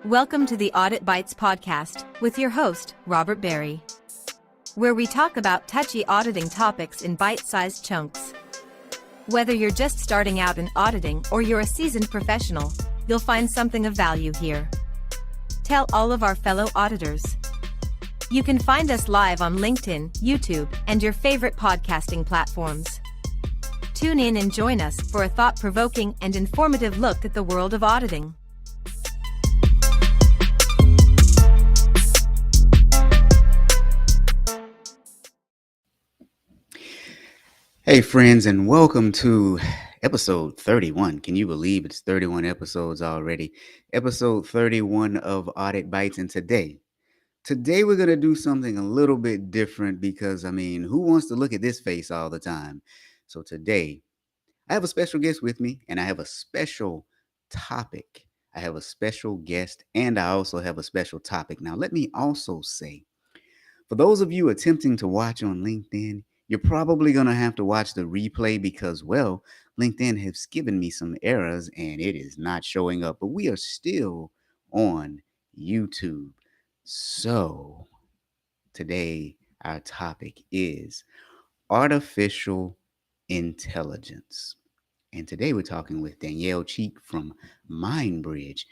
Welcome to the Audit Bites podcast with your host, Robert Berry, where we talk about touchy auditing topics in bite-sized chunks. Whether you're just starting out in auditing or you're a seasoned professional, you'll find something of value here. Tell all of our fellow auditors. You can find us live on LinkedIn, YouTube, and your favorite podcasting platforms. Tune in and join us for a thought-provoking and informative look at the world of auditing. Hey friends, and welcome to episode 31. Can you believe it's 31 episodes already? Episode 31 of Audit Bites. And today we're going to do something a little bit different because, who wants to look at this face all the time? So today I have a special guest with me, and I have a special topic. I have a special guest, and I also have a special topic. Now, let me also say, for those of you attempting to watch on LinkedIn, you're probably going to have to watch the replay because, well, LinkedIn has given me some errors and it is not showing up. But we are still on YouTube. So today, our topic is artificial intelligence. And today we're talking with Danielle Cheek from MindBridge.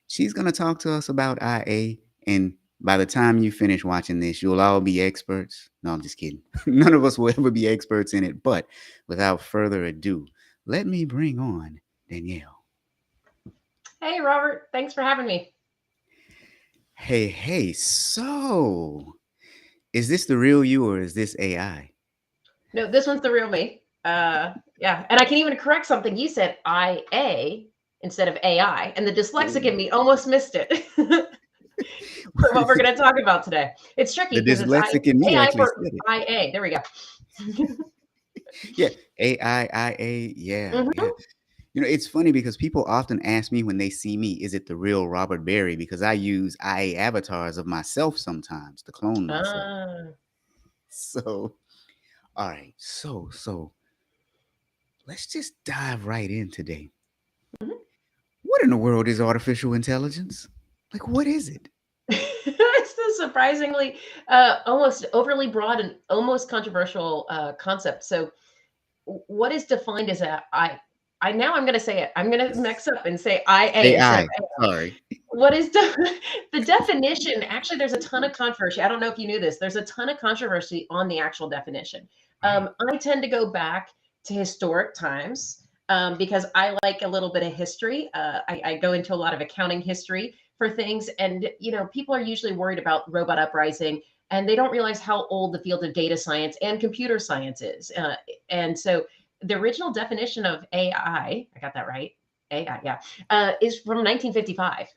She's going to talk to us about IA, and by the time you finish watching this, you'll all be experts. No, I'm just kidding. None of us will ever be experts in it. But without further ado, let me bring on Danielle. Hey, Robert. Thanks for having me. Hey. So, is this the real you or is this AI? No, this one's the real me. Yeah. And I can even correct something. You said IA instead of AI. And the dyslexic in me almost missed it. For what we're going to talk about today. It's tricky. The dyslexic in me AI actually for said it. IA. There we go. Yeah, AI, yeah, Mhm. yeah. You know, it's funny because people often ask me when they see me, is it the real Robert Berry? Because I use IA avatars of myself sometimes to clone myself. So, all right. So let's just dive right in today. Mhm. What in the world is artificial intelligence? Like, what is it? It's the surprisingly almost overly broad and almost controversial concept. So what is defined as I'm going to say it. I'm going to mix up and say IA instead of AI. Sorry. what is the definition. Actually, there's a ton of controversy. I don't know if you knew this. There's a ton of controversy on the actual definition. Right. I tend to go back to historic times because I like a little bit of history. I go into a lot of accounting history for things. And, people are usually worried about robot uprising and they don't realize how old the field of data science and computer science is. And so the original definition of AI, I got that right? AI, yeah, is from 1955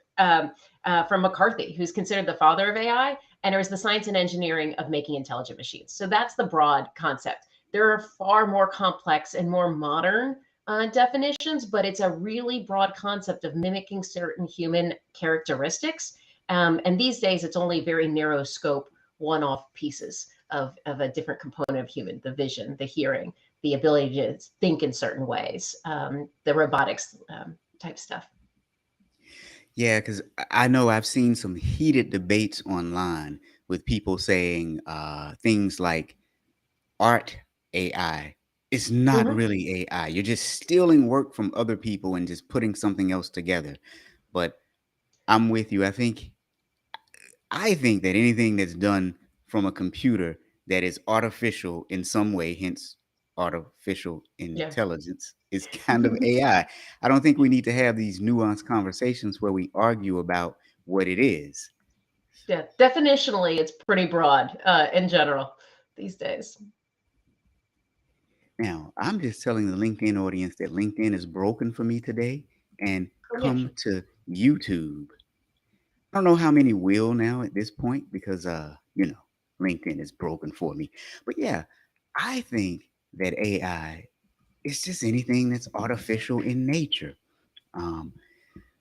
from McCarthy, who's considered the father of AI, and it was the science and engineering of making intelligent machines. So that's the broad concept. There are far more complex and more modern definitions, but it's a really broad concept of mimicking certain human characteristics. And these days, it's only very narrow scope, one-off pieces of a different component of human, the vision, the hearing, the ability to think in certain ways, the robotics type stuff. Yeah, because I know I've seen some heated debates online with people saying things like art AI. It's not Mhm. really AI. You're just stealing work from other people and just putting something else together. But I'm with you. I think that anything that's done from a computer that is artificial in some way, hence artificial Yeah. intelligence, is kind of AI. I don't think we need to have these nuanced conversations where we argue about what it is. Yeah. Definitionally, it's pretty broad in general these days. Now, I'm just telling the LinkedIn audience that LinkedIn is broken for me today and Oh, yeah. come to YouTube. I don't know how many will now at this point because LinkedIn is broken for me. But yeah, I think that AI is just anything that's artificial in nature. Um,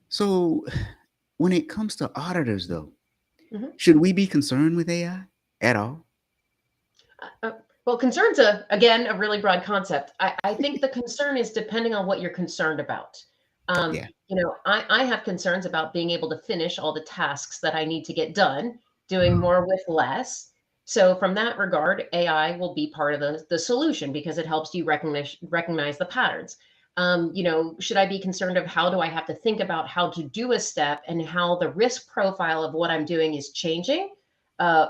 so when it comes to auditors though, Mhm. should we be concerned with AI at all? Well, concern's again a really broad concept. I think the concern is depending on what you're concerned about. Yeah. I have concerns about being able to finish all the tasks that I need to get done, doing more with less. So from that regard, AI will be part of the solution because it helps you recognize the patterns. Should I be concerned of how do I have to think about how to do a step and how the risk profile of what I'm doing is changing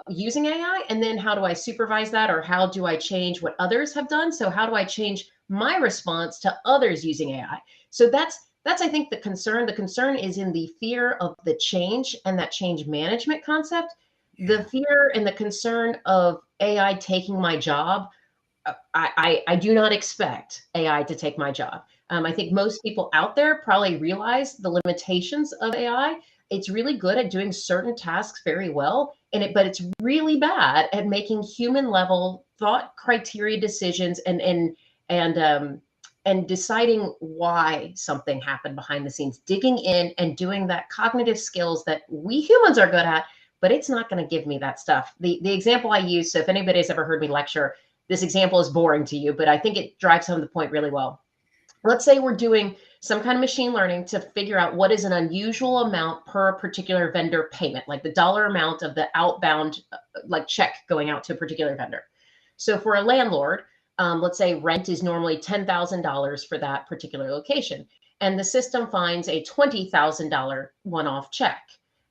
using AI? And then how do I supervise that, or how do I change what others have done? So how do I change my response to others using AI? So that's I think the concern. The concern is in the fear of the change and that change management concept. The Yeah. fear and the concern of AI taking my job. I do not expect AI to take my job. I think most people out there probably realize the limitations of AI. It's really good at doing certain tasks very well, but it's really bad at making human level thought criteria decisions and deciding why something happened behind the scenes, digging in and doing that cognitive skills that we humans are good at. But it's not going to give me that stuff. The example I use. So if anybody's ever heard me lecture, this example is boring to you, but I think it drives home the point really well. Let's say we're doing some kind of machine learning to figure out what is an unusual amount per particular vendor payment, like the dollar amount of the outbound like check going out to a particular vendor. So for a landlord, let's say rent is normally $10,000 for that particular location, and the system finds a $20,000 one-off check,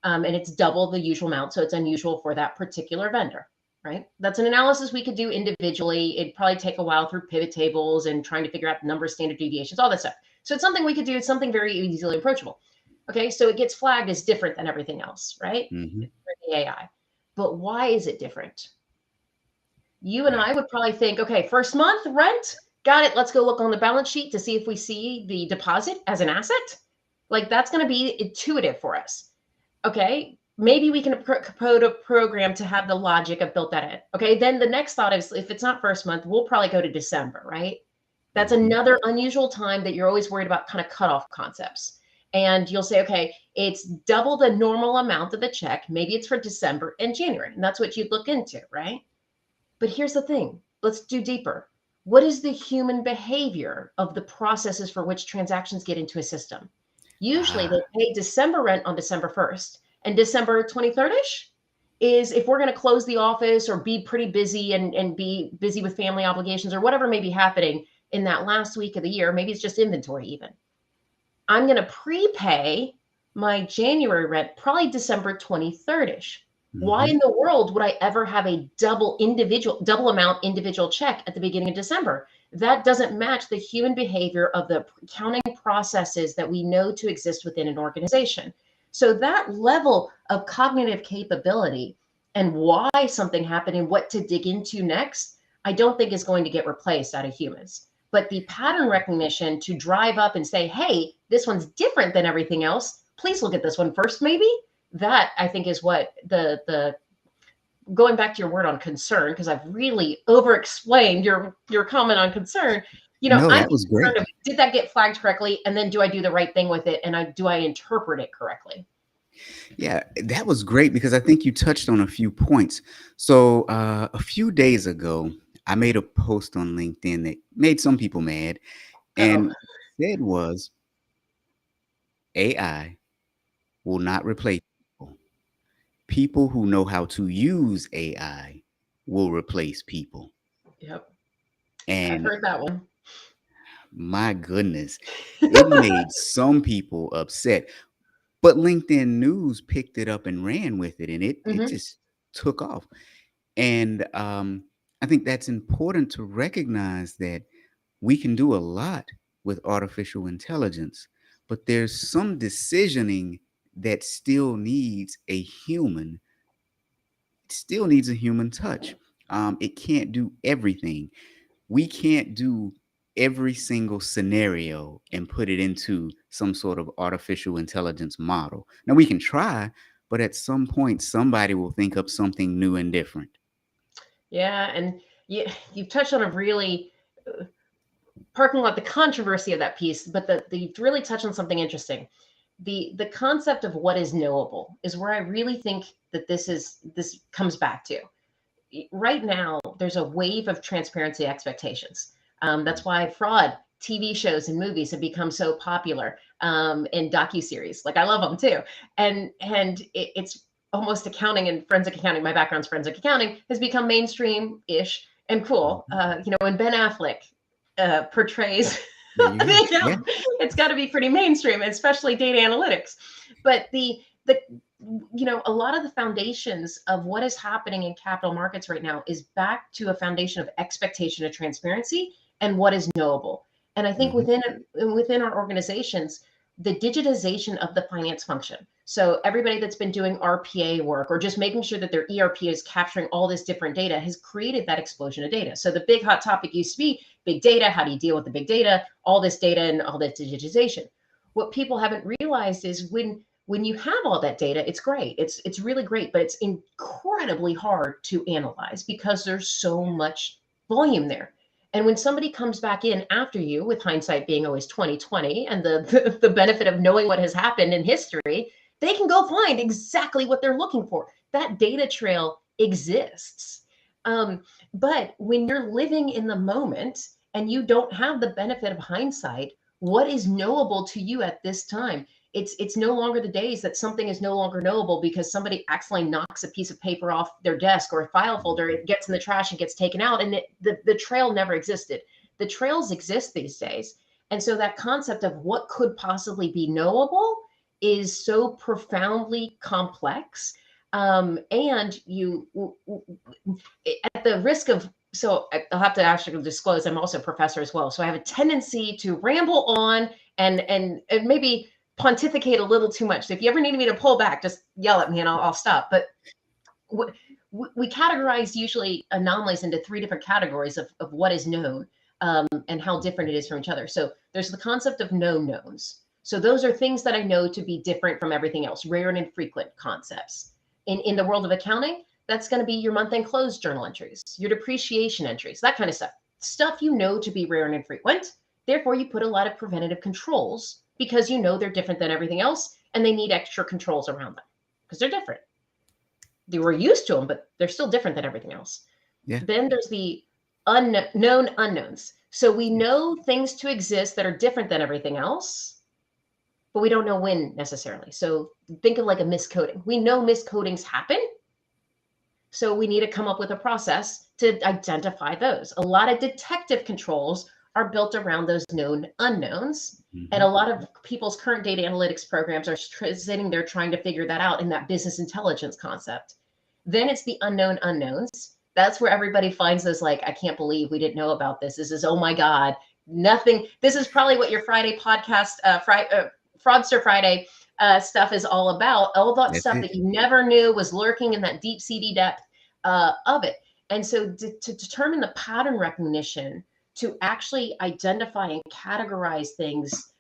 and it's double the usual amount, so it's unusual for that particular vendor. Right? That's an analysis we could do individually. It'd probably take a while through pivot tables and trying to figure out the number of standard deviations, all that stuff. So it's something we could do. It's something very easily approachable. Okay, so it gets flagged as different than everything else, right? Hmm. For the AI. But why is it different? You and Yeah. I would probably think, okay, first month rent, got it. Let's go look on the balance sheet to see if we see the deposit as an asset. Like that's going to be intuitive for us. Okay, maybe we can code a program to have the logic of built that in. Okay, then the next thought is if it's not first month, we'll probably go to December, right? That's Hmm. another unusual time that you're always worried about kind of cutoff concepts. And you'll say, okay, it's double the normal amount of the check. Maybe it's for December and January. And that's what you'd look into, right? But here's the thing, let's do deeper. What is the human behavior of the processes for which transactions get into a system? Usually Ah, they pay December rent on December 1st, and December 23rd ish is if we're going to close the office or be pretty busy and be busy with family obligations or whatever may be happening in that last week of the year. Maybe it's just inventory even. I'm going to prepay my January rent probably December 23rd ish. Why hmm. in the world would I ever have a double amount individual check at the beginning of December? That doesn't match the human behavior of the accounting processes that we know to exist within an organization. So that level of cognitive capability and why something happened and what to dig into next, I don't think is going to get replaced out of humans. But the pattern recognition to drive up and say, hey, this one's different than everything else. Please look at this one first, maybe. That I think is what the going back to your word on concern, because I've really over explained your comment on concern. No, I'm that was concerned great. of did that get flagged correctly? And then do I do the right thing with it? And do I interpret it correctly? Yeah, that was great because I think you touched on a few points. So, a few days ago, I made a post on LinkedIn that made some people mad. Uh-oh. And said was AI will not replace people. People who know how to use AI will replace people. Yep. I've And heard that one. my goodness, it made some people upset. But LinkedIn News picked it up and ran with it, and it Hmm. just took off. And I think that's important to recognize that we can do a lot with artificial intelligence, but there's some decisioning that still needs a human, it still needs a human touch. It can't do everything. We can't do every single scenario and put it into some sort of artificial intelligence model. Now, we can try, but at some point, somebody will think up something new and different. Yeah, and you've touched on a really parking lot the controversy of that piece, but you've really touched on something interesting. The concept of what is knowable is where I really think that this comes back to. Right now, there's a wave of transparency expectations. That's why fraud TV shows and movies have become so popular. and docuseries. Like I love them too. And it's almost accounting and forensic accounting. My background's forensic accounting has become mainstream-ish and cool. When Ben Affleck portrays There you go. Yeah. it's got to be pretty mainstream, especially data analytics. But the a lot of the foundations of what is happening in capital markets right now is back to a foundation of expectation of transparency and what is knowable. And I think within our organizations, the digitization of the finance function. So everybody that's been doing RPA work or just making sure that their ERP is capturing all this different data has created that explosion of data. So the big hot topic used to be big data. How do you deal with the big data, all this data and all that digitization? What people haven't realized is when you have all that data, it's great. It's really great, but it's incredibly hard to analyze because there's so much volume there. And when somebody comes back in after you, with hindsight being always 2020 and the benefit of knowing what has happened in history, they can go find exactly what they're looking for. That data trail exists. But when you're living in the moment and you don't have the benefit of hindsight, what is knowable to you at this time? It's no longer the days that something is no longer knowable because somebody accidentally knocks a piece of paper off their desk or a file folder, it gets in the trash and gets taken out, and the trail never existed. The trails exist these days. And so that concept of what could possibly be knowable is so profoundly complex. And you, at the risk of, so I'll have to actually disclose, I'm also a professor as well. So I have a tendency to ramble on and maybe pontificate a little too much. So if you ever need me to pull back, just yell at me and I'll stop. But we categorize usually anomalies into three different categories of what is known and how different it is from each other. So there's the concept of known knowns. So those are things that I know to be different from everything else, rare and infrequent concepts. In the world of accounting, that's going to be your month-end close journal entries, your depreciation entries, that kind of stuff. Stuff you know to be rare and infrequent. Therefore, you put a lot of preventative controls because you know they're different than everything else and they need extra controls around them because they're different. They were used to them, but they're still different than everything else. Yeah. Then there's the unknown unknowns. So we know things to exist that are different than everything else, but we don't know when necessarily. So think of like a miscoding. We know miscodings happen. So we need to come up with a process to identify those. A lot of detective controls are built around those known unknowns. And a lot of people's current data analytics programs are sitting there trying to figure that out in that business intelligence concept. Then it's the unknown unknowns. That's where everybody finds those, like, I can't believe we didn't know about this. This is, oh my God, nothing. This is probably what your Friday podcast, Fraudster Friday stuff is all about. All that stuff that you never knew was lurking in that deep seedy depth of it. And so to determine the pattern recognition, to actually identify and categorize things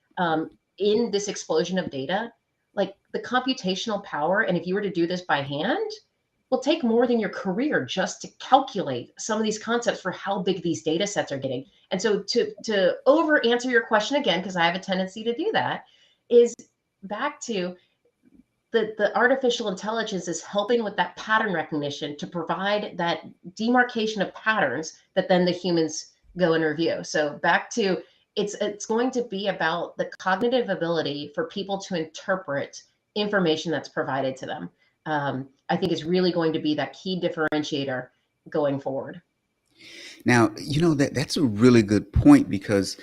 in this explosion of data, like the computational power, and if you were to do this by hand, will take more than your career just to calculate some of these concepts for how big these data sets are getting. And so to over answer your question again, because I have a tendency to do that, is back to the artificial intelligence is helping with that pattern recognition to provide that demarcation of patterns that then the humans go and review. So back to it's going to be about the cognitive ability for people to interpret information that's provided to them. I think is really going to be that key differentiator going forward. Now, that's a really good point because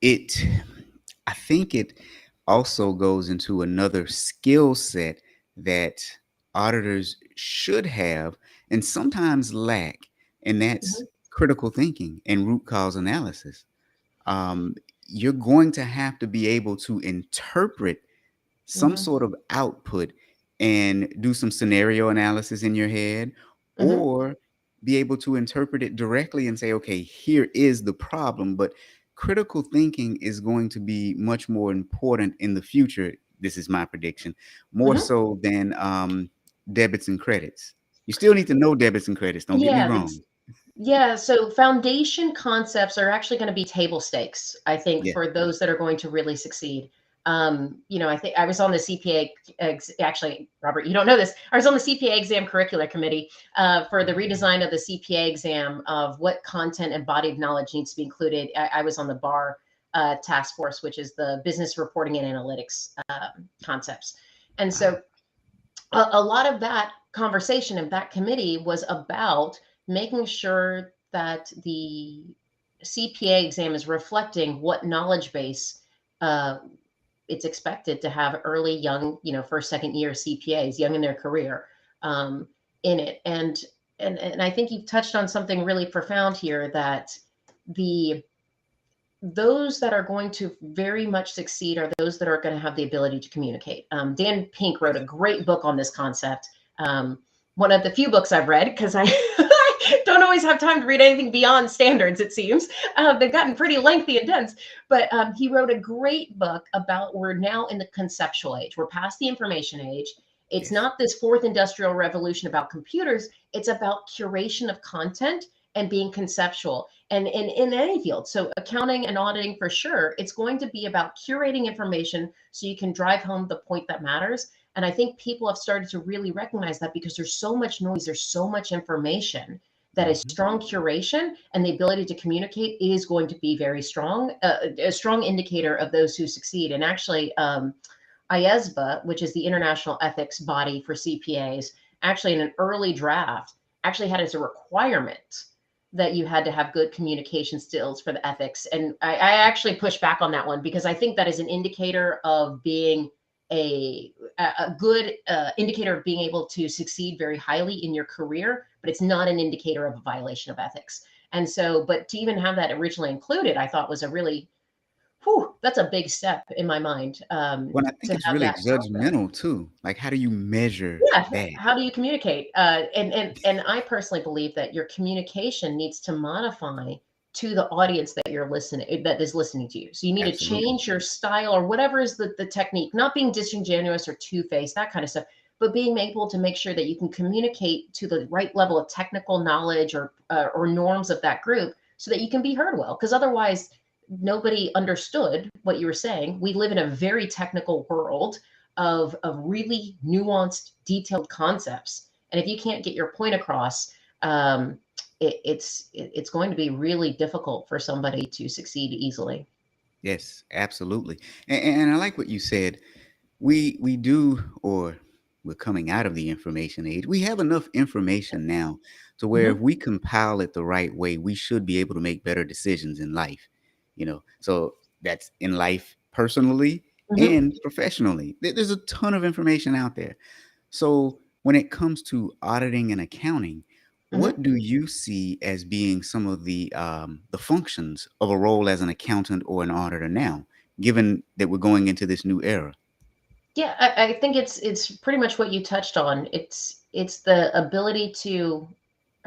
I think it also goes into another skill set that auditors should have and sometimes lack, and that's critical thinking and root cause analysis. You're going to have to be able to interpret some sort of output and do some scenario analysis in your head, or be able to interpret it directly and say, okay, here is the problem. But critical thinking is going to be much more important in the future. This is my prediction, more so than debits and credits. You still need to know debits and credits. Don't get me wrong. Yeah, so foundation concepts are actually going to be table stakes, I think, for those that are going to really succeed. I think I was on the CPA, actually, Robert, you don't know this. I was on the CPA exam curricular committee for the redesign of the CPA exam of what content and body of knowledge needs to be included. I was on the bar task force, which is the business reporting and analytics concepts. And so a lot of that conversation of that committee was about making sure that the CPA exam is reflecting what knowledge base it's expected to have early, young, first, second year CPAs, young in their career, in it. And I think you've touched on something really profound here, that those that are going to very much succeed are those that are going to have the ability to communicate. Dan Pink wrote a great book on this concept. One of the few books I've read, because I don't always have time to read anything beyond standards, it seems. They've gotten pretty lengthy and dense. But he wrote a great book about, we're now in the conceptual age. We're past the information age. It's not this fourth industrial revolution about computers. It's about curation of content and being conceptual, and in any field. So accounting and auditing, for sure, it's going to be about curating information so you can drive home the point that matters. And I think people have started to really recognize that, because there's so much noise, there's so much information, that a strong curation and the ability to communicate is going to be very strong, a strong indicator of those who succeed. And actually, IESBA, which is the international ethics body for CPAs, actually in an early draft, actually had as a requirement that you had to have good communication skills for the ethics. And I actually push back on that one, because I think that is an indicator of being a good indicator of being able to succeed very highly in your career, but it's not an indicator of a violation of ethics. And so, but to even have that originally included, I thought was a really, that's a big step in my mind. Well, I think To it's have really that concept. judgmental too. Like, how do you measure Yeah, that? how do you communicate? And I personally believe that your communication needs to modify to the audience that you're listening, that is listening to you. So you need to Absolutely. change your style, or whatever is the technique, not being disingenuous or two-faced, that kind of stuff, but being able to make sure that you can communicate to the right level of technical knowledge, or norms of that group, so that you can be heard well. Because otherwise, nobody understood what you were saying. We live in a very technical world of really nuanced, detailed concepts. And if you can't get your point across, it's going to be really difficult for somebody to succeed easily. Yes, absolutely. And I like what you said. We do, or we're coming out of the information age. We have enough information now to where if Hmm. we compile it the right way, we should be able to make better decisions in life. So that's in life personally Hmm. and professionally. There's a ton of information out there. So when it comes to auditing and accounting, Hmm. what do you see as being some of the functions of a role as an accountant or an auditor now, given that we're going into this new era? Yeah, I think it's pretty much what you touched on. It's the ability to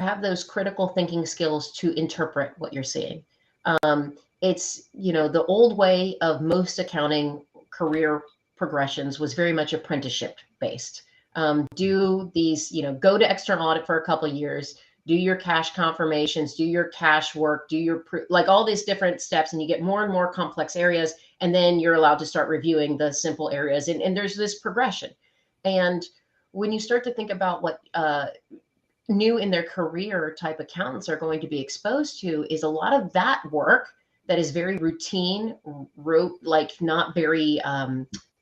have those critical thinking skills to interpret what you're seeing. It's, the old way of most accounting career progressions was very much apprenticeship based. Do these, go to external audit for a couple of years, do your cash confirmations, do your cash work, do your like all these different steps, and you get more and more complex areas, and then you're allowed to start reviewing the simple areas, and there's this progression. And when you start to think about what new in their career type accountants are going to be exposed to, is a lot of that work that is very routine, rote, like not very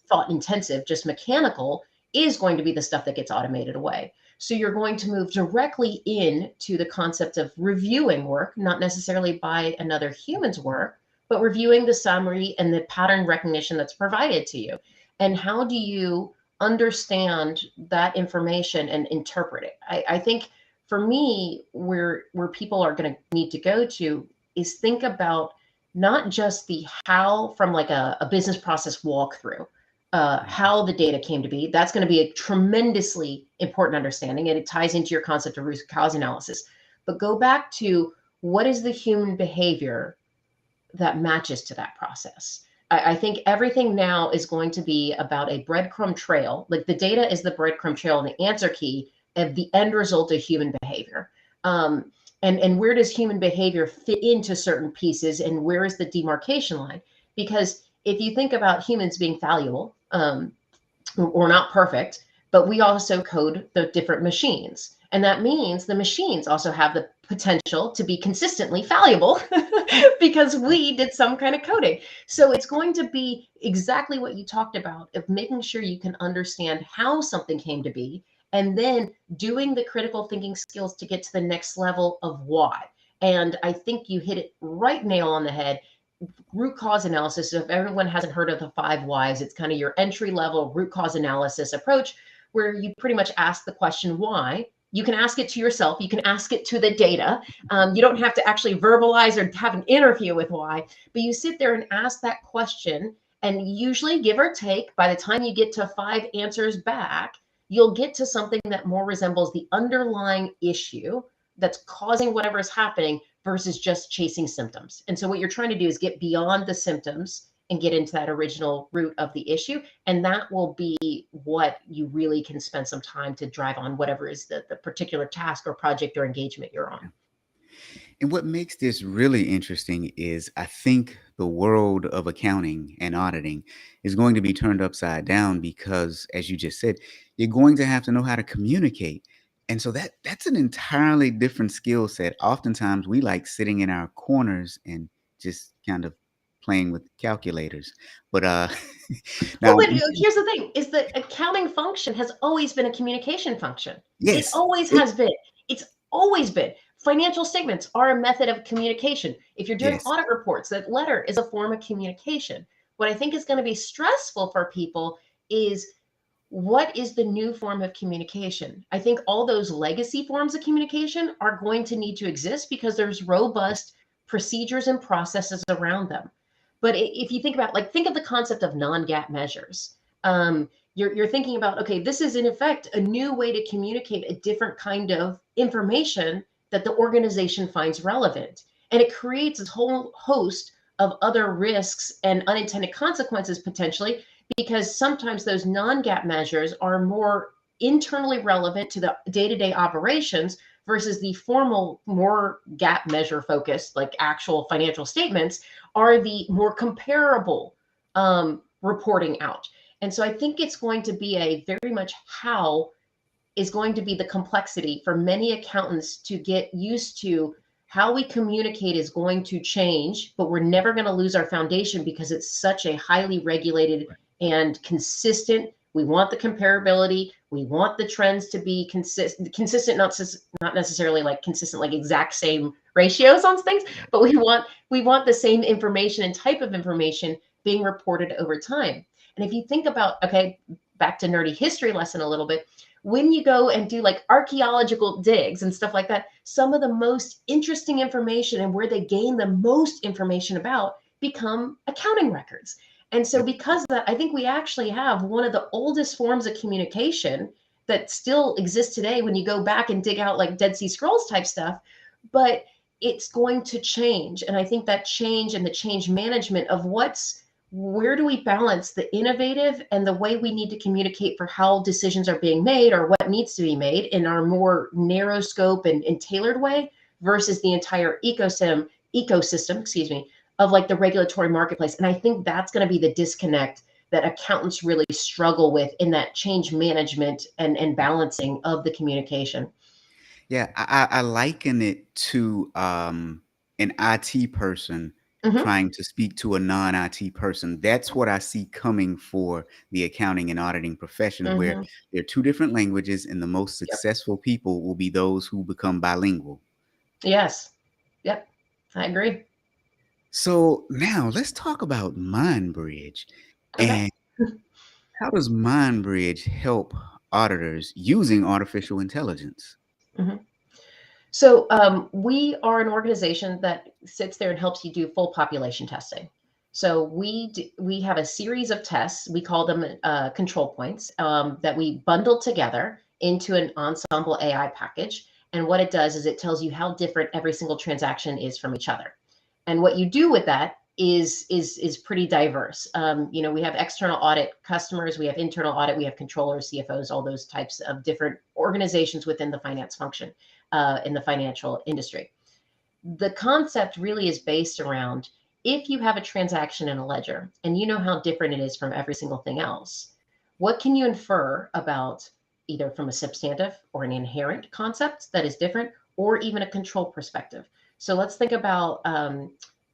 thought intensive, just mechanical, is going to be the stuff that gets automated away. So you're going to move directly into the concept of reviewing work, not necessarily by another human's work, but reviewing the summary and the pattern recognition that's provided to you. And how do you understand that information and interpret it? I think for me, where people are going to need to go to is think about not just the how from like a business process walkthrough, how the data came to be. That's going to be a tremendously important understanding, and it ties into your concept of root cause analysis. But go back to, what is the human behavior that matches to that process? I think everything now is going to be about a breadcrumb trail. Like, the data is the breadcrumb trail and the answer key of the end result of human behavior. And where does human behavior fit into certain pieces, and where is the demarcation line? Because if you think about humans being fallible, or not perfect, but we also code the different machines. And that means the machines also have the potential to be consistently fallible because we did some kind of coding. So it's going to be exactly what you talked about of making sure you can understand how something came to be and then doing the critical thinking skills to get to the next level of why. And I think you hit it right nail on the head. Root cause analysis. So if everyone hasn't heard of the 5 whys, it's kind of your entry level root cause analysis approach where you pretty much ask the question why. You can ask it to yourself. You can ask it to the data. You don't have to actually verbalize or have an interview with why, but you sit there and ask that question. And usually, give or take, by the time you get to 5 answers back, you'll get to something that more resembles the underlying issue that's causing whatever is happening versus just chasing symptoms. And so what you're trying to do is get beyond the symptoms and get into that original root of the issue. And that will be what you really can spend some time to drive on whatever is the particular task or project or engagement you're on. And what makes this really interesting is I think the world of accounting and auditing is going to be turned upside down because, as you just said, you're going to have to know how to communicate. And so that's an entirely different skill set. Oftentimes we like sitting in our corners and just kind of playing with calculators. But Well, now but here's the thing is the accounting function has always been a communication function. It yes, always it has been. It's always been. Financial statements are a method of communication. If you're doing yes. audit reports, that letter is a form of communication. What I think is going to be stressful for people is what is the new form of communication? I think all those legacy forms of communication are going to need to exist because there's robust procedures and processes around them. But if you think about, like, think of the concept of non-GAAP measures. You're thinking about, okay, this is in effect a new way to communicate a different kind of information that the organization finds relevant. And it creates a whole host of other risks and unintended consequences potentially because sometimes those non-GAAP measures are more internally relevant to the day-to-day operations versus the formal, more GAAP measure focused, like actual financial statements, are the more comparable reporting out. And so I think it's going to be a very much how is going to be the complexity for many accountants to get used to. How we communicate is going to change, but we're never going to lose our foundation because it's such a highly regulated and consistent. We want the comparability. We want the trends to be consistent, not necessarily like consistent, like exact same ratios on things, but we want the same information and type of information being reported over time. And if you think about, okay, back to nerdy history lesson a little bit, when you go and do like archaeological digs and stuff like that, some of the most interesting information and where they gain the most information about become accounting records. And so, Yep. because of that, I think we actually have one of the oldest forms of communication that still exists today when you go back and dig out like Dead Sea Scrolls type stuff. But it's going to change. And I think that change and the change management of where do we balance the innovative and the way we need to communicate for how decisions are being made or what needs to be made in our more narrow scope and tailored way versus the entire ecosystem, excuse me, of like the regulatory marketplace. And I think that's going to be the disconnect that accountants really struggle with in that change management and balancing of the communication. Yeah, I liken it to an IT person Hmm. trying to speak to a non-IT person. That's what I see coming for the accounting and auditing profession, where Hmm. there are two different languages, and the most Yep. successful people will be those who become bilingual. Yes. Yep. I agree. So now let's talk about MindBridge. Okay. And how does MindBridge help auditors using artificial intelligence? Mhm. So we are an organization that sits there and helps you do full population testing. So we have a series of tests. We call them control points that we bundle together into an ensemble AI package. And what it does is it tells you how different every single transaction is from each other. And what you do with that is pretty diverse. We have external audit customers, we have internal audit, we have controllers, CFOs, all those types of different organizations within the finance function in the financial industry. The concept really is based around if you have a transaction in a ledger and you know how different it is from every single thing else, what can you infer about either from a substantive or an inherent concept that is different, or even a control perspective. So let's think about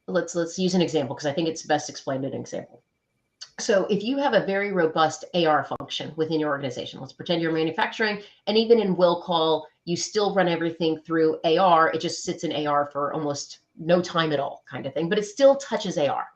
let's use an example because I think it's best explained in an example. So if you have a very robust AR function within your organization, let's pretend you're manufacturing, and even in will call, you still run everything through AR. It just sits in AR for almost no time at all, kind of thing, but it still touches AR.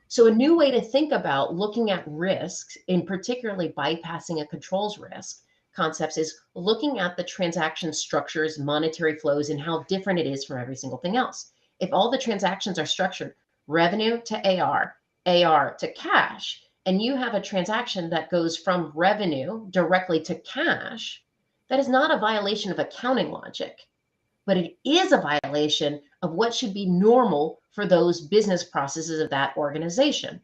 So a new way to think about looking at risks, in particularly bypassing a controls risk concepts, is looking at the transaction structures, monetary flows, and how different it is from every single thing else. If all the transactions are structured revenue to AR, AR to cash, and you have a transaction that goes from revenue directly to cash, that is not a violation of accounting logic, but it is a violation of what should be normal for those business processes of that organization.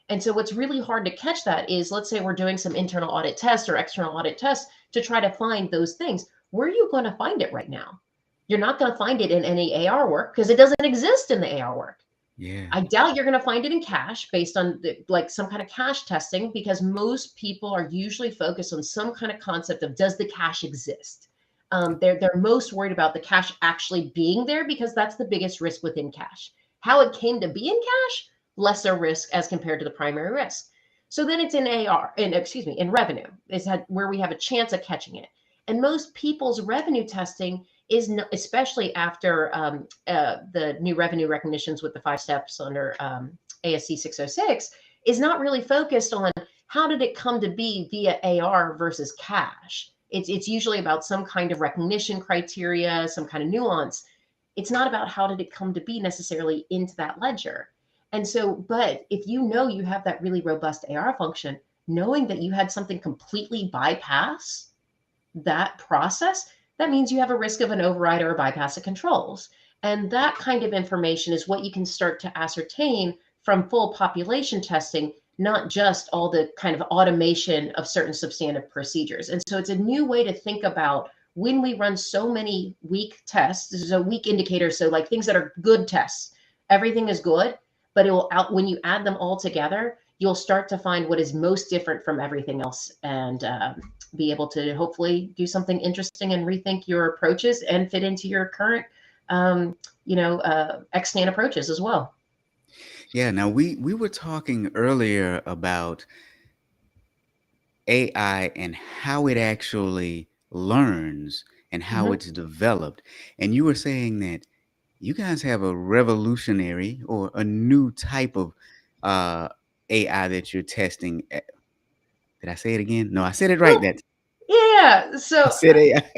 And so what's really hard to catch that is, let's say we're doing some internal audit tests or external audit tests to try to find those things. Where are you going to find it right now? You're not going to find it in any AR work because it doesn't exist in the AR work. Yeah. I doubt you're going to find it in cash based on like some kind of cash testing, because most people are usually focused on some kind of concept of, does the cash exist? They're most worried about the cash actually being there because that's the biggest risk within cash. How it came to be in cash, lesser risk as compared to the primary risk. So then it's in AR, in revenue is where we have a chance of catching it. And most people's revenue testing is, especially after the new revenue recognitions with the 5 steps under ASC 606, is not really focused on how did it come to be via AR versus cash. It's usually about some kind of recognition criteria, some kind of nuance. It's not about how did it come to be necessarily into that ledger. And so, but if you know you have that really robust AR function, knowing that you had something completely bypass that process, that means you have a risk of an override or a bypass of controls. And that kind of information is what you can start to ascertain from full population testing, not just all the kind of automation of certain substantive procedures. And so it's a new way to think about when we run so many weak tests. This is a weak indicator. So like things that are good tests, everything is good, but it will when you add them all together, you'll start to find what is most different from everything else, and be able to hopefully do something interesting and rethink your approaches and fit into your current, extant approaches as well. Yeah. Now we were talking earlier about AI and how it actually learns and how Mhm. it's developed. And you were saying that you guys have a revolutionary or a new type of uh, AI that you're testing. Did I say it again? No, I said it right. Well, That yeah. I So, said AI.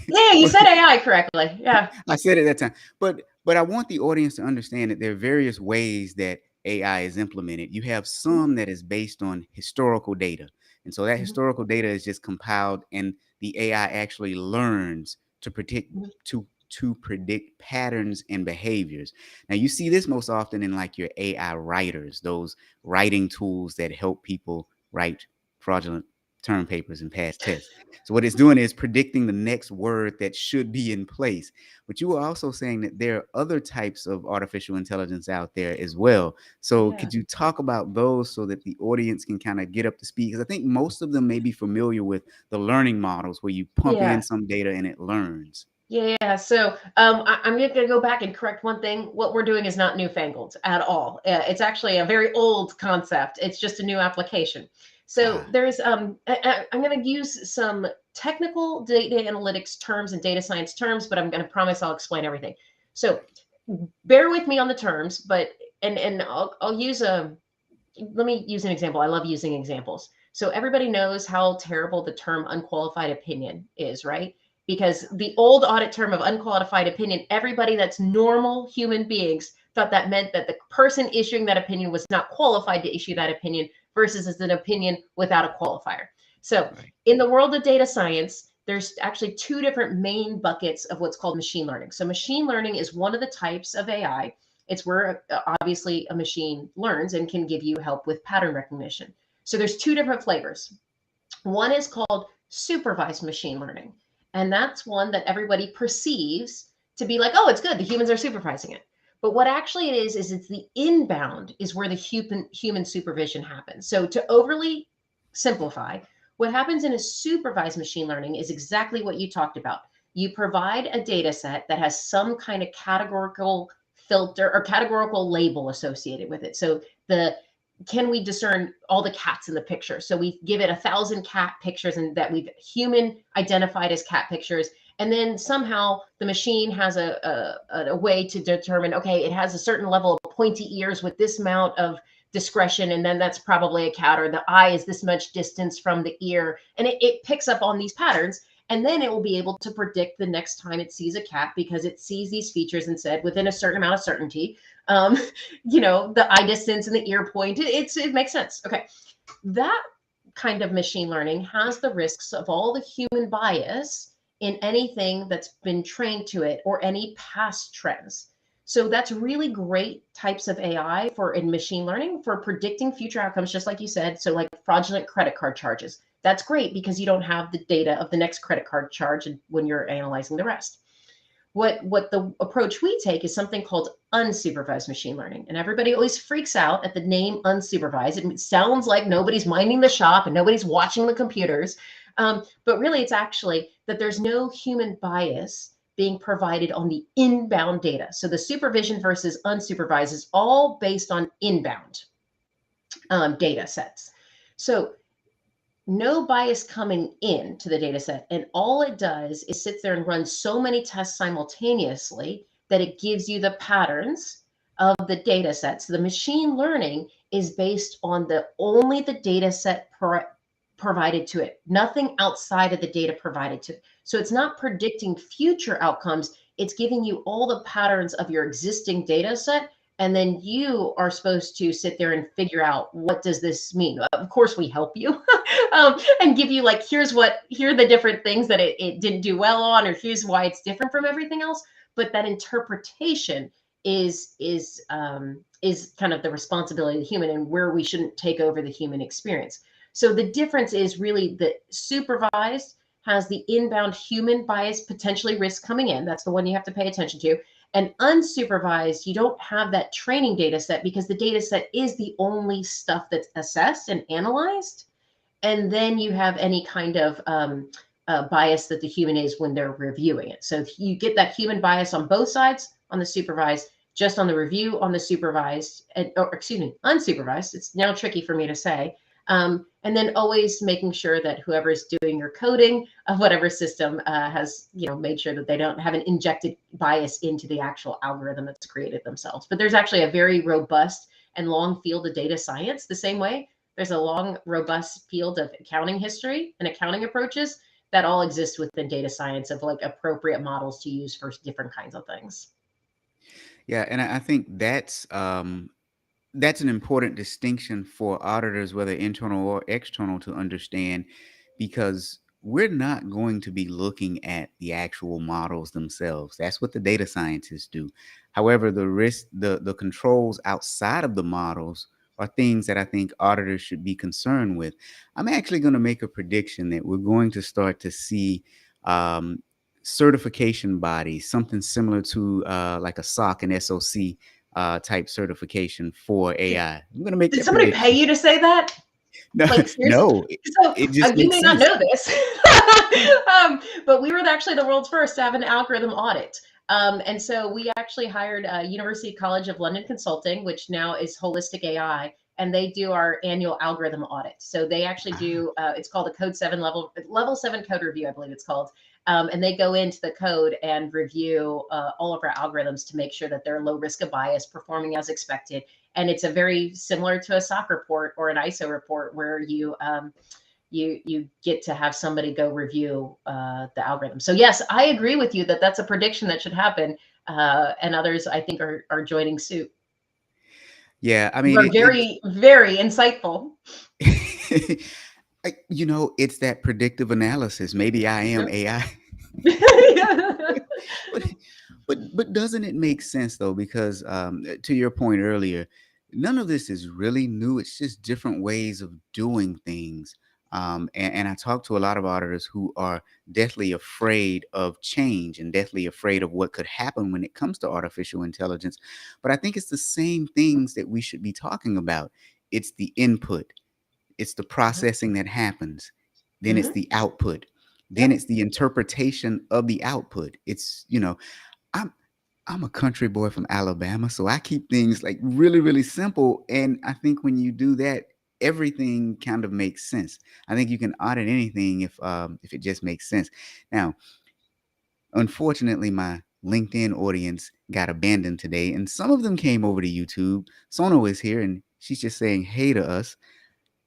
yeah, you But said AI correctly. Yeah. I said it that time. But I want the audience to understand that there are various ways that AI is implemented. You have Mhm. some that is based on historical data. And so that Mhm. historical data is just compiled and the AI actually learns to predict Mhm. to predict patterns and behaviors. Now you see this most often in like your AI writers, those writing tools that help people write fraudulent term papers and pass tests. So what it's doing is predicting the next word that should be in place. But you were also saying that there are other types of artificial intelligence out there as well. So Yeah. could you talk about those so that the audience can kind of get up to speed? Because I think most of them may be familiar with the learning models where you pump in Yeah. some data and it learns. Yeah. So I'm going to go back and correct one thing. What we're doing is not newfangled at all. It's actually a very old concept. It's just a new application. So Ah, there's I'm going to use some technical data analytics terms and data science terms, but I'm going to promise I'll explain everything. So bear with me on the terms, but and I'll use a let me use an example. I love using examples. So everybody knows how terrible the term unqualified opinion is, right? Because the old audit term of unqualified opinion, everybody that's normal human beings thought that meant that the person issuing that opinion was not qualified to issue that opinion versus as an opinion without a qualifier. So right. in the world of data science, there's actually 2 different main buckets of what's called machine learning. So machine learning is one of the types of AI. It's where obviously a machine learns and can give you help with pattern recognition. So there's 2 different flavors. One is called supervised machine learning. And that's one that everybody perceives to be like, oh, it's good. The humans are supervising it. But what actually it is it's the inbound is where the human supervision happens. So to overly simplify, what happens in a supervised machine learning is exactly what you talked about. You provide a data set that has some kind of categorical filter or categorical label associated with it. So the can we discern all the cats in the picture? So we give it 1,000 cat pictures and that we've human identified as cat pictures. And then somehow the machine has a way to determine, okay, it has a certain level of pointy ears with this amount of discretion, and then that's probably a cat, or the eye is this much distance from the ear. And it picks up on these patterns. And then it will be able to predict the next time it sees a cat because it sees these features and said within a certain amount of certainty, um, the eye distance and the ear point, it makes sense. Okay. That kind of machine learning has the risks of all the human bias in anything that's been trained to it or any past trends. So that's really great types of AI for in machine learning for predicting future outcomes, just like you said. So like fraudulent credit card charges. That's great because you don't have the data of the next credit card charge when you're analyzing the rest. What the approach we take is something called unsupervised machine learning. And everybody always freaks out at the name unsupervised. It sounds like nobody's minding the shop and nobody's watching the computers. But really, it's actually that there's no human bias being provided on the inbound data. So the supervision versus unsupervised is all based on inbound data sets. So no bias coming in to the data set. And all it does is sits there and runs so many tests simultaneously that it gives you the patterns of the data set. So the machine learning is based on only the data set provided to it, nothing outside of the data provided to it. So it's not predicting future outcomes. It's giving you all the patterns of your existing data set. And then you are supposed to sit there and figure out, what does this mean? Of course, we help you and give you like, here are the different things that it didn't do well on, or here's why it's different from everything else. But that interpretation is kind of the responsibility of the human, and where we shouldn't take over the human experience. So the difference is really that supervised has the inbound human bias potentially risk coming in. That's the one you have to pay attention to. And unsupervised, you don't have that training data set because the data set is the only stuff that's assessed and analyzed. And then you have any kind of bias that the human is when they're reviewing it. So you get that human bias on both sides, on the supervised, just on the review on the supervised, unsupervised. It's now tricky for me to say. And then always making sure that whoever's doing your coding of whatever system has, made sure that they don't have an injected bias into the actual algorithm that's created themselves. But there's actually a very robust and long field of data science. The same way there's a long, robust field of accounting history and accounting approaches that all exist within data science of like appropriate models to use for different kinds of things. Yeah, and I think that's an important distinction for auditors, whether internal or external, to understand, because we're not going to be looking at the actual models themselves. That's what the data scientists do. However, the controls outside of the models are things that I think auditors should be concerned with. I'm actually going to make a prediction that we're going to start to see certification bodies, something similar to like a SOC and SOC type certification for AI. I'm going to make. Did somebody prediction. pay you to say that? No, like, no. So it just you makes may sense. not know this, but we were actually the world's first to have an algorithm audit. And so we actually hired University College of London Consulting, which now is Holistic AI, and they do our annual algorithm audit. So they actually do, it's called a Code 7 level 7 code review, I believe it's called. And they go into the code and review all of our algorithms to make sure that they're low risk of bias, performing as expected. And it's a very similar to a SOC report or an ISO report where you get to have somebody go review the algorithm. So yes, I agree with you that that's a prediction that should happen, and others I think are joining suit. Yeah, I You mean, are very, very insightful. It's that predictive analysis. Maybe I am AI. But doesn't it make sense though? Because to your point earlier, none of this is really new. It's just different ways of doing things. And I talk to a lot of auditors who are deathly afraid of change and deathly afraid of what could happen when it comes to artificial intelligence. But I think it's the same things that we should be talking about. It's the input, it's the processing that happens, then it's the output. Then it's the interpretation of the output. It's, I'm I'm a country boy from Alabama, so I keep things like really, really simple. And I think when you do that, everything kind of makes sense. I think you can audit anything if it just makes sense. Now, unfortunately, my LinkedIn audience got abandoned today, and some of them came over to YouTube. Sono is here, and she's just saying hey to us.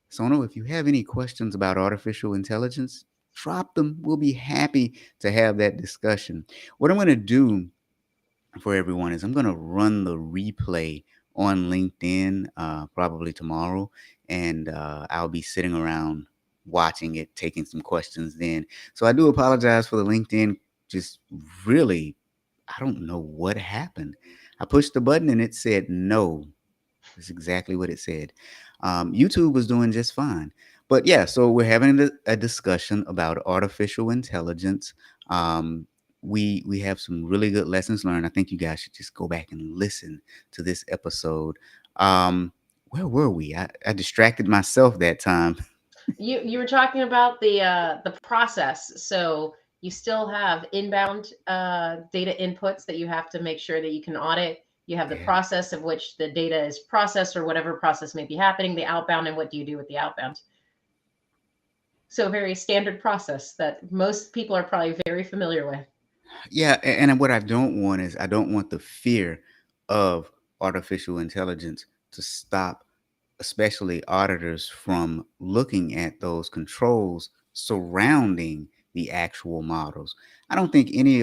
Sono, if you have any questions about artificial intelligence, drop them. We'll be happy to have that discussion. What I'm going to do for everyone is I'm going to run the replay on LinkedIn probably tomorrow, and I'll be sitting around watching it, taking some questions then. So I do apologize for the LinkedIn. Just really, I don't know what happened. I pushed the button and it said no. That's exactly what it said. YouTube was doing just fine. But yeah, so we're having a discussion about artificial intelligence. Um, we have some really good lessons learned. I think you guys should just go back and listen to this episode. Where were we? I distracted myself that time. You were talking about the process. So you still have inbound data inputs that you have to make sure that you can audit. You have the Yeah. process of which the data is processed or whatever process may be happening, the outbound, and what do you do with the outbound. So a very standard process that most people are probably very familiar with. Yeah, and what I don't want is I don't want the fear of artificial intelligence to stop especially auditors from looking at those controls surrounding the actual models. I don't think many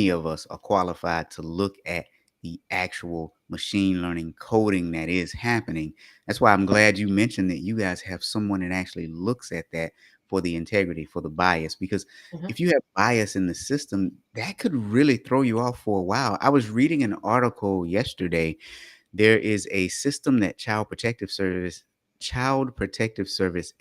of us are qualified to look at the actual machine learning coding that is happening. That's why I'm glad you mentioned that you guys have someone that actually looks at that for the integrity, for the bias, because Mhm. if you have bias in the system, that could really throw you off for a while. I was reading an article yesterday. There is a system that child protective service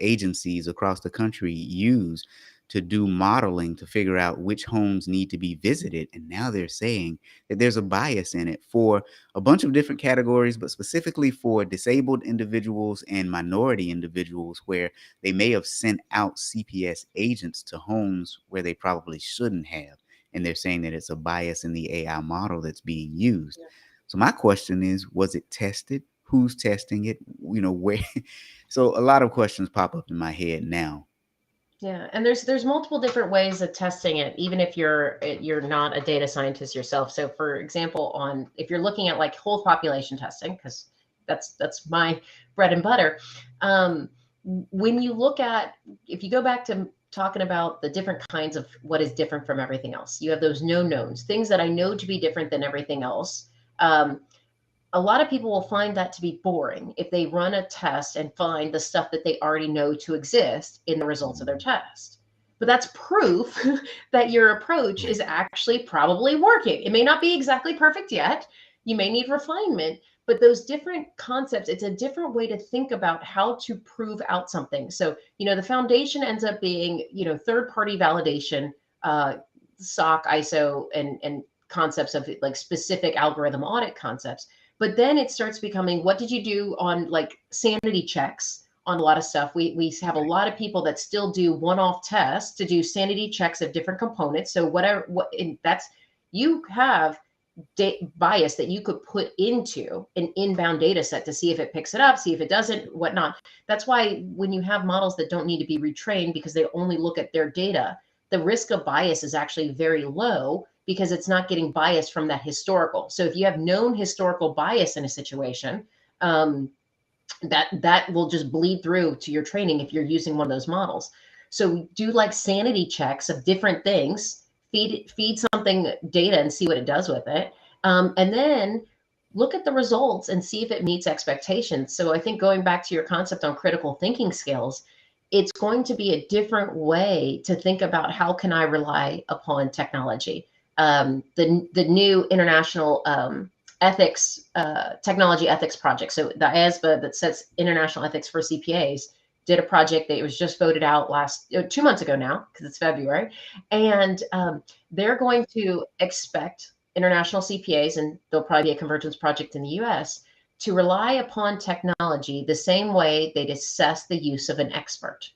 agencies across the country use to do modeling to figure out which homes need to be visited. And now they're saying that there's a bias in it for a bunch of different categories, but specifically for disabled individuals and minority individuals, where they may have sent out CPS agents to homes where they probably shouldn't have. And they're saying that it's a bias in the AI model that's being used. So my question is, was it tested? Who's testing it? Where? So a lot of questions pop up in my head now. Yeah, and there's multiple different ways of testing it, even if you're not a data scientist yourself. So, for example, on if you're looking at like whole population testing, because that's my bread and butter. Um, when you look at if you go back to talking about the different kinds of what is different from everything else, you have those known knowns, things that I know to be different than everything else. Um, a lot of people will find that to be boring if they run a test and find the stuff that they already know to exist in the results of their Mm, test. But that's proof that your approach right. is actually probably working. It may not be exactly perfect yet. You may need refinement, but those different concepts, it's a different way to think about how to prove out something. So, the foundation ends up being, third party validation, SOC, ISO, and concepts of like specific algorithm audit concepts. But then it starts becoming what did you do on like sanity checks on a lot of stuff. We have a lot of people that still do one-off tests to do sanity checks of different components. So whatever what and that's you have bias that you could put into an inbound data set to see if it picks it up, see if it doesn't, whatnot. That's why when you have models that don't need to be retrained because they only look at their data, the risk of bias is actually very low because it's not getting bias from that historical. So if you have known historical bias in a situation, um, that will just bleed through to your training if you're using one of those models. So do like sanity checks of different things, feed something data and see what it does with it, and then look at the results and see if it meets expectations. So I think going back to your concept on critical thinking skills, it's going to be a different way to think about how can I rely upon technology. The new international ethics, technology ethics project. So the ASBA that sets international ethics for CPAs did a project that was just voted out 2 months ago now, because it's February. And they're going to expect international CPAs, and there'll probably be a convergence project in the US, to rely upon technology the same way they'd assess the use of an expert.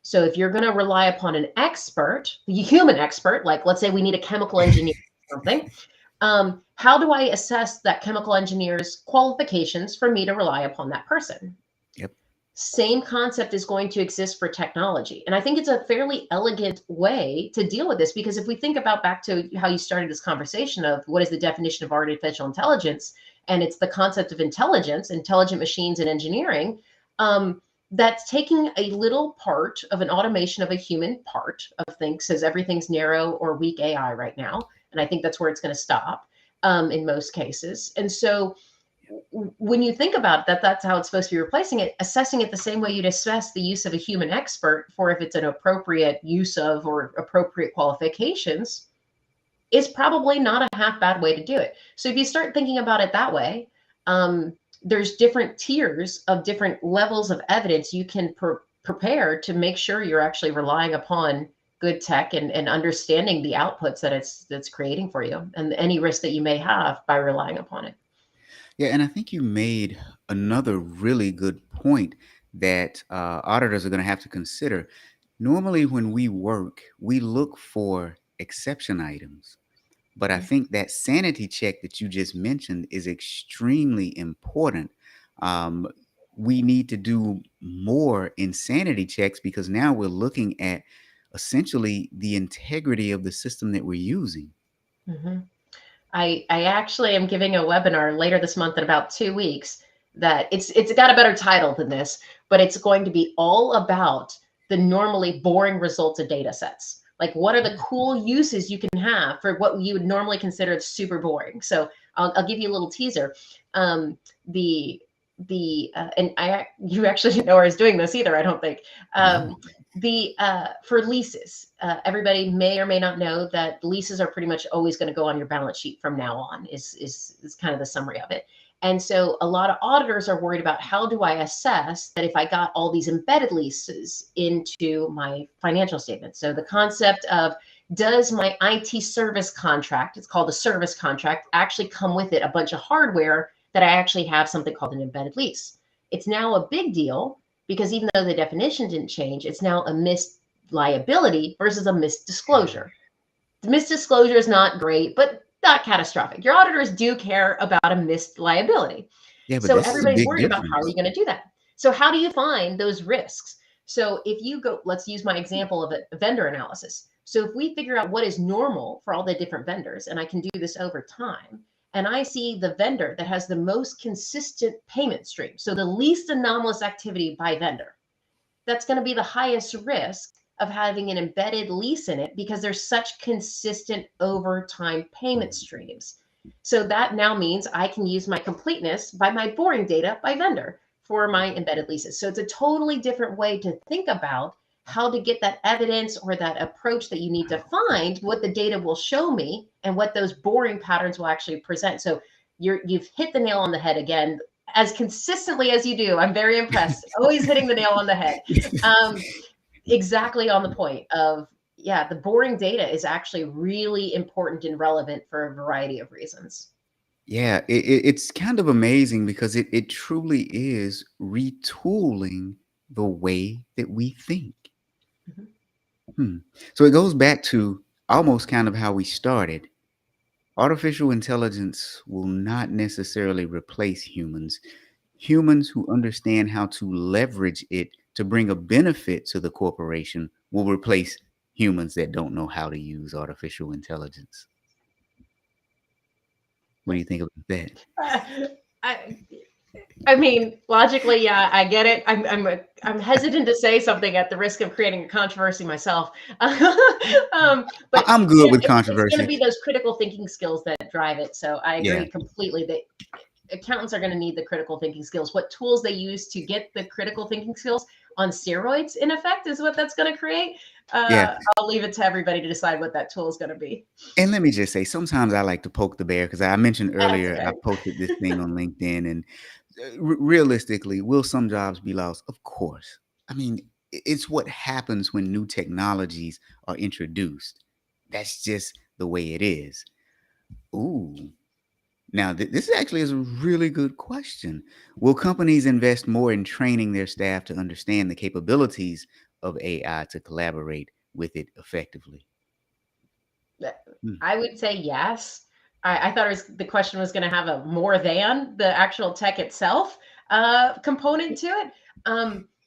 So if you're going to rely upon an expert, the human expert, like let's say we need a chemical engineer or something, how do I assess that chemical engineer's qualifications for me to rely upon that person? Yep. Same concept is going to exist for technology. And I think it's a fairly elegant way to deal with this, because if we think about back to how you started this conversation of what is the definition of artificial intelligence, and it's the concept of intelligence, intelligent machines and engineering, that's taking a little part of an automation of a human part of things, says everything's narrow or weak AI right now. And I think that's where it's going to stop in most cases. And so when you think about that, that's how it's supposed to be replacing it, assessing it the same way you'd assess the use of a human expert for if it's an appropriate use of or appropriate qualifications is probably not a half bad way to do it. So if you start thinking about it that way, there's different tiers of different levels of evidence you can prepare to make sure you're actually relying upon good tech and understanding the outputs that that's creating for you and any risk that you may have by relying upon it. Yeah, and I think you made another really good point that auditors are going to have to consider. Normally, when we work, we look for exception items. But I think that sanity check that you just mentioned is extremely important. Um, we need to do more insanity checks because now we're looking at essentially the integrity of the system that we're using. Mm-hmm. I actually am giving a webinar later this month in about 2 weeks that it's got a better title than this, but it's going to be all about the normally boring results of data sets. Like what are the cool uses you can have for what you would normally consider super boring? So I'll give you a little teaser. Um, the and you actually didn't know I was doing this either, I don't think. No. For leases, everybody may or may not know that leases are pretty much always going to go on your balance sheet from now on, is kind of the summary of it. And so a lot of auditors are worried about how do I assess that if I got all these embedded leases into my financial statement. So the concept of, does my IT service contract, it's called a service contract, actually come with it a bunch of hardware that I actually have something called an embedded lease? It's now a big deal because even though the definition didn't change, it's now a missed liability versus a missed disclosure. The missed disclosure is not great, but not catastrophic. Your auditors do care about a missed liability. Yeah, but So this is a everybody's big worried about how are you difference. going to do that? So how do you find those risks? So if you go, let's use my example of a vendor analysis. So if we figure out what is normal for all the different vendors, and I can do this over time, and I see the vendor that has the most consistent payment stream, so the least anomalous activity by vendor, that's going to be the highest risk of having an embedded lease in it because there's such consistent over time payment streams. So that now means I can use my completeness by my boring data by vendor for my embedded leases. So it's a totally different way to think about how to get that evidence or that approach that you need to find what the data will show me and what those boring patterns will actually present. So you've hit the nail on the head again, as consistently as you do. I'm very impressed. Always hitting the nail on the head. Um, exactly on the point of, yeah, the boring data is actually really important and relevant for a variety of reasons. Yeah, it's kind of amazing because it truly is retooling the way that we think. Mhm. Hmm. So it goes back to almost kind of how we started. Artificial intelligence will not necessarily replace humans. Humans who understand how to leverage it to bring a benefit to the corporation will replace humans that don't know how to use artificial intelligence. What do you think about that? I, I mean, logically, yeah, I get it. I'm hesitant to say something at the risk of creating a controversy myself. But I'm you good know, with it's going to controversy. be those critical thinking skills that drive it. So I Yeah. agree completely that accountants are going to need the critical thinking skills. What tools they use to get the critical thinking skills on steroids, in effect, is what that's going to create. Yeah. I'll leave it to everybody to decide what that tool is going to be. And let me just say, sometimes I like to poke the bear because I mentioned That's earlier I okay. posted this thing on LinkedIn, and realistically, will some jobs be lost? Of course. I mean, it's what happens when new technologies are introduced. That's just the way it is. Ooh. Now, this actually is a really good question. Will companies invest more in training their staff to understand the capabilities of AI to collaborate with it effectively? Hmm. I would say yes. I thought the question was going to have a more than the actual tech itself component to it.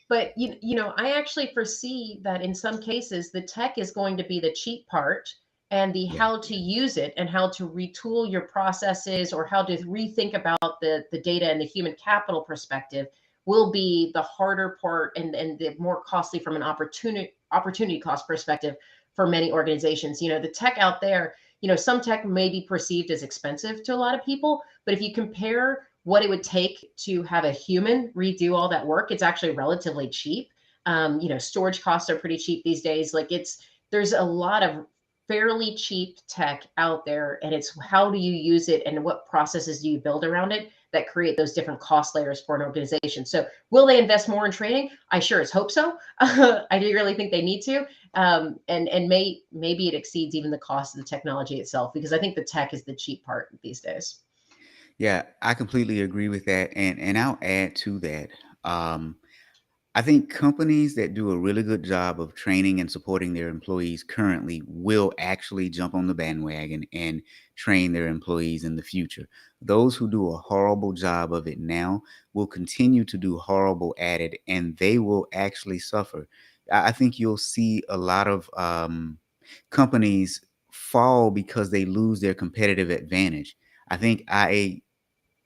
But I actually foresee that in some cases the tech is going to be the cheap part, and the Yeah. how to use it and how to retool your processes or how to rethink about the data and the human capital perspective will be the harder part, and the more costly from an opportunity cost perspective for many organizations. The tech out there, some tech may be perceived as expensive to a lot of people, but if you compare what it would take to have a human redo all that work, it's actually relatively cheap. Storage costs are pretty cheap these days. There's a lot of fairly cheap tech out there, and it's how do you use it and what processes do you build around it that create those different cost layers for an organization. So will they invest more in training? I sure as hope so. I do really think they need to. And maybe it exceeds even the cost of the technology itself, because I think the tech is the cheap part these days. Yeah, I completely agree with that, and I'll add to that. Um, I think companies that do a really good job of training and supporting their employees currently will actually jump on the bandwagon and train their employees in the future. Those who do a horrible job of it now will continue to do horrible at it, and they will actually suffer. I think you'll see a lot of companies fall because they lose their competitive advantage. I think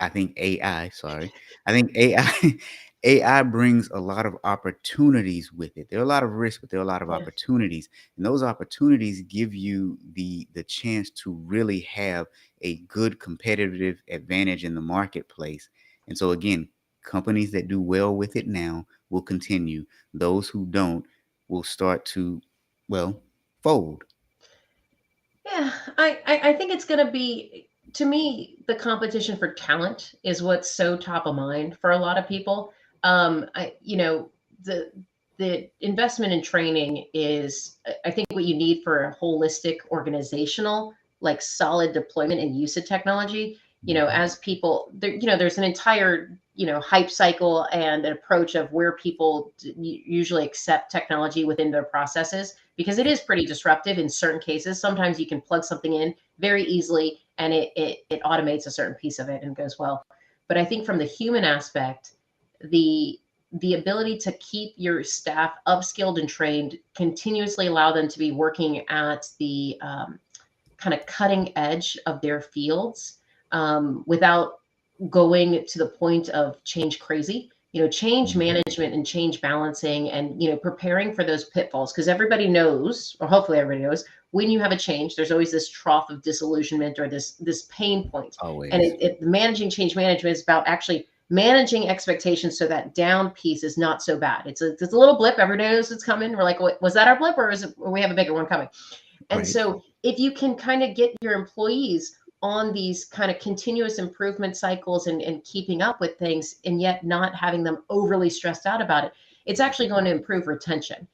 I think AI, sorry. I think AI AI brings a lot of opportunities with it. There are a lot of risks, but there are a lot of Yeah. opportunities. And those opportunities give you the chance to really have a good competitive advantage in the marketplace. And so again, companies that do well with it now will continue. Those who don't will start to, well, fold. Yeah, I think it's going to be, to me, the competition for talent is what's so top of mind for a lot of people. The investment in training is, I think, what you need for a holistic organizational, like solid deployment and use of technology. Mhm. As people, there's an entire, hype cycle and an approach of where people usually accept technology within their processes, because it Yeah. is pretty disruptive in certain cases. Sometimes you can plug something in very easily and it automates a certain piece of it and goes well. But I think from the human aspect, the the ability to keep your staff upskilled and trained, continuously allow them to be working at the kind of cutting edge of their fields, without going to the point of change crazy. Change Mhm. management and change balancing, and preparing for those pitfalls, because everybody knows, or hopefully everybody knows, when you have a change there's always this trough of disillusionment or this pain point. And Always. managing change management is about actually managing expectations so that down piece is not so bad. It's a little blip, everybody knows it's coming. We're like, was that our blip, or we have a bigger one coming? And Right. so if you can kind of get your employees on these kind of continuous improvement cycles, and keeping up with things, and yet not having them overly stressed out about it, it's actually going to improve retention.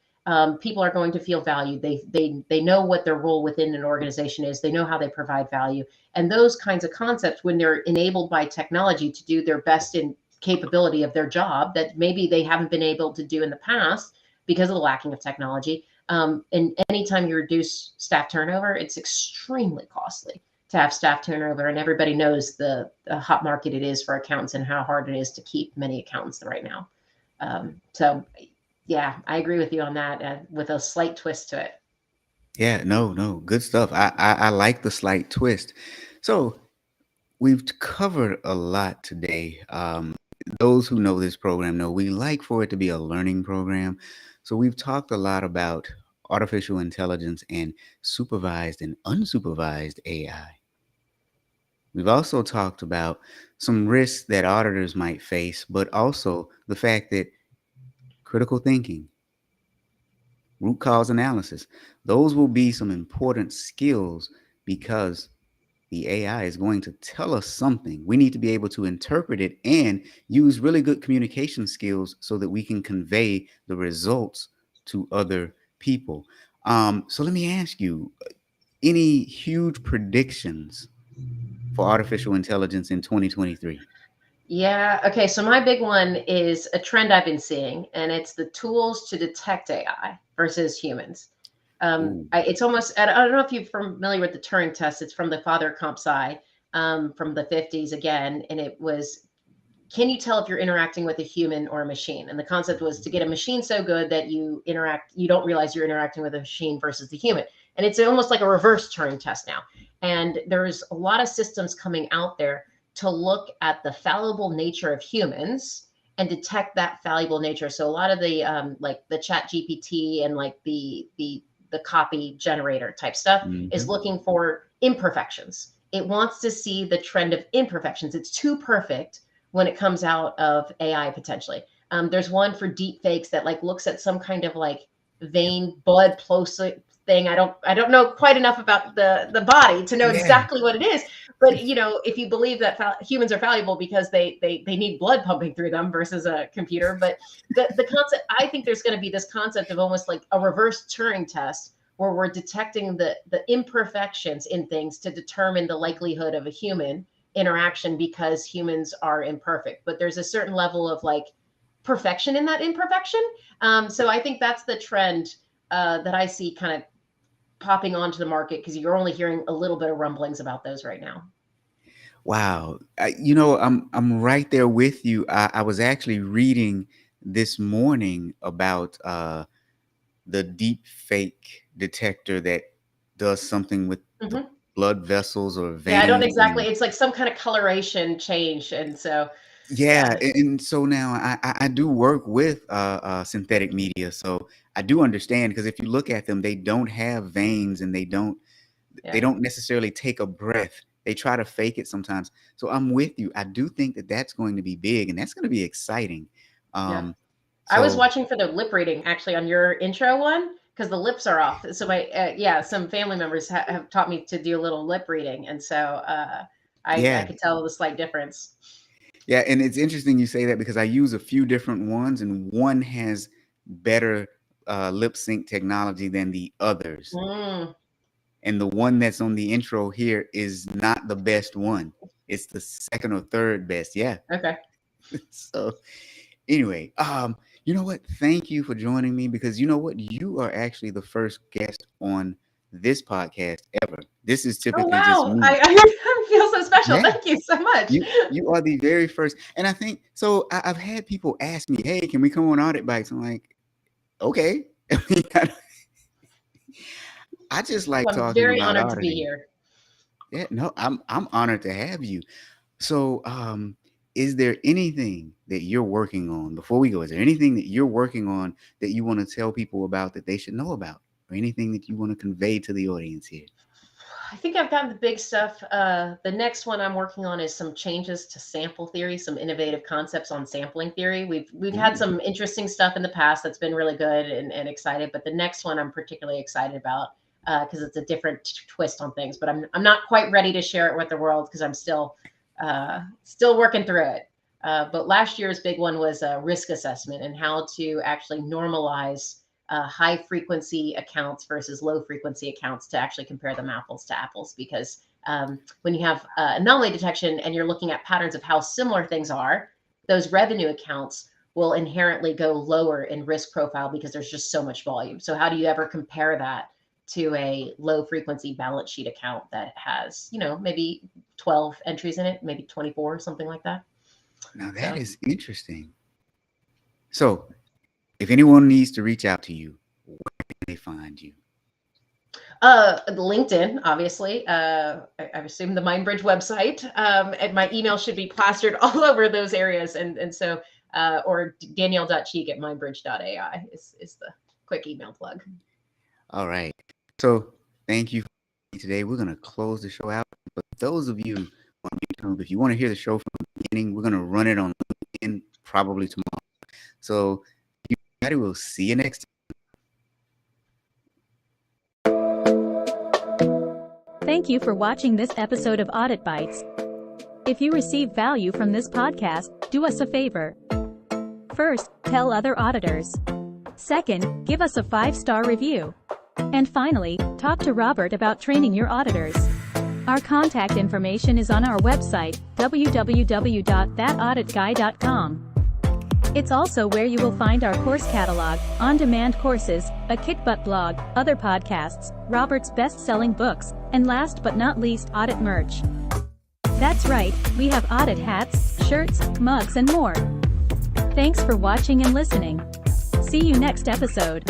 People are going to feel valued. They know what their role within an organization is. They know how they provide value, and those kinds of concepts, when they're enabled by technology to do their best in capability of their job that maybe they haven't been able to do in the past because of the lacking of technology. And anytime you reduce staff turnover, it's extremely costly to have staff turnover. And everybody knows the hot market it is for accountants and how hard it is to keep many accountants right now. So, yeah, I agree with you on that, with a slight twist to it. Yeah, no, no, good stuff. I like the slight twist. So we've covered a lot today. Those who know this program know we like for it to be a learning program. So we've talked a lot about artificial intelligence and supervised and unsupervised AI. We've also talked about some risks that auditors might face, but also the fact that critical thinking, root cause analysis, those will be some important skills because the AI is going to tell us something. We need to be able to interpret it and use really good communication skills so that we can convey the results to other people. So let me ask you, any huge predictions for artificial intelligence in 2023? Yeah. Okay. So my big one is a trend I've been seeing, and it's the tools to detect AI versus humans. Ooh. It's almost, I don't know if you're familiar with the Turing test. It's from the Father Comp from the 50s again. And it was, can you tell if you're interacting with a human or a machine? And the concept was to get a machine so good that you don't realize you're interacting with a machine versus the human. And it's almost like a reverse Turing test now. And there's a lot of systems coming out there to look at the fallible nature of humans and detect that fallible nature. So a lot of the like the Chat GPT and like the copy generator type stuff is Hmm. looking for imperfections. It wants to see the trend of imperfections. It's too perfect when it comes out of AI potentially. There's one for deep fakes that like looks at some kind of like vein blood flow thing. I don't know quite enough about the body to know Yeah. exactly what it is. But if you believe that humans are valuable because they need blood pumping through them versus a computer, but the concept, I think there's going to be this concept of almost like a reverse Turing test where we're detecting the imperfections in things to determine the likelihood of a human interaction because humans are imperfect, but there's a certain level of like perfection in that imperfection. So I think that's the trend that I see kind of popping onto the market because you're only hearing a little bit of rumblings about those right now. Wow. I'm right there with you. I was actually reading this morning about the deep fake detector that does something with the Hmm. blood vessels or Yeah, I don't veins. exactly. It's like some kind of coloration change, and so Yeah, yeah, and so now I do work with synthetic media, so I do understand because if you look at them, they don't have veins and they yeah, don't necessarily take a breath. They try to fake it sometimes. So I'm with you. I do think that that's going to be big and that's going to be exciting. yeah. Um, I was so watching for the lip reading actually on your intro one because the lips are off. So my yeah, some family members have taught me to do a little lip reading, and so I yeah, could tell the slight difference. yeah, and it's interesting you say that because I use a few different ones, and one has better lip sync technology than the others. Mm, And the one that's on the intro here is not the best one. It's the second or third best. Yeah. okay. So anyway, you know what? Thank you for joining me because you know what? You are actually the first guest on this podcast ever. This is Oh typically just wow, me. I feel so special. Yeah. Thank you so much. You are the very first. And I think so I've had people ask me, hey, can we come on Audit Bites? I'm like, okay. I mean, I just like Well, I'm talking very about honored to be auditing. here. Yeah, no, I'm honored to have you. So, is there anything that you're working on before we go? Is there anything that you're working on that you want to tell people about that they should know about, or anything that you want to convey to the audience here? I think I've gotten the big stuff. The next one I'm working on is some changes to sample theory, some innovative concepts on sampling theory. We've had Ooh, some interesting stuff in the past that's been really good and excited, but the next one I'm particularly excited about because it's a different twist on things. But I'm not quite ready to share it with the world because I'm still working through it. But last year's big one was risk assessment and how to actually normalize high frequency accounts versus low frequency accounts to actually compare them apples to apples. Because when you have anomaly detection and you're looking at patterns of how similar things are, those revenue accounts will inherently go lower in risk profile because there's just so much volume. So how do you ever compare that to a low frequency balance sheet account that has, maybe 12 entries in it, maybe 24, something like that? now that So is interesting. So, if anyone needs to reach out to you, where can they find you? LinkedIn, obviously. I assume the MindBridge website, and my email should be plastered all over those areas. And so, or Danielle.cheek at mindbridge.ai is the quick email plug. All right. So, thank you for me today. We're gonna close the show out. But those of you on YouTube, if you want to hear the show from the beginning, we're gonna run it on LinkedIn probably tomorrow. So, everybody, we'll see you next time. Thank you for watching this episode of Audit Bites. If you receive value from this podcast, do us a favor. First, tell other auditors. Second, give us a 5-star review. And finally, talk to Robert about training your auditors. Our contact information is on our website, www.thatauditguy.com. It's also where you will find our course catalog, on-demand courses, a kick-butt blog, other podcasts, Robert's best-selling books, and last but not least, audit merch. That's right, we have audit hats, shirts, mugs and more. Thanks for watching and listening. See you next episode.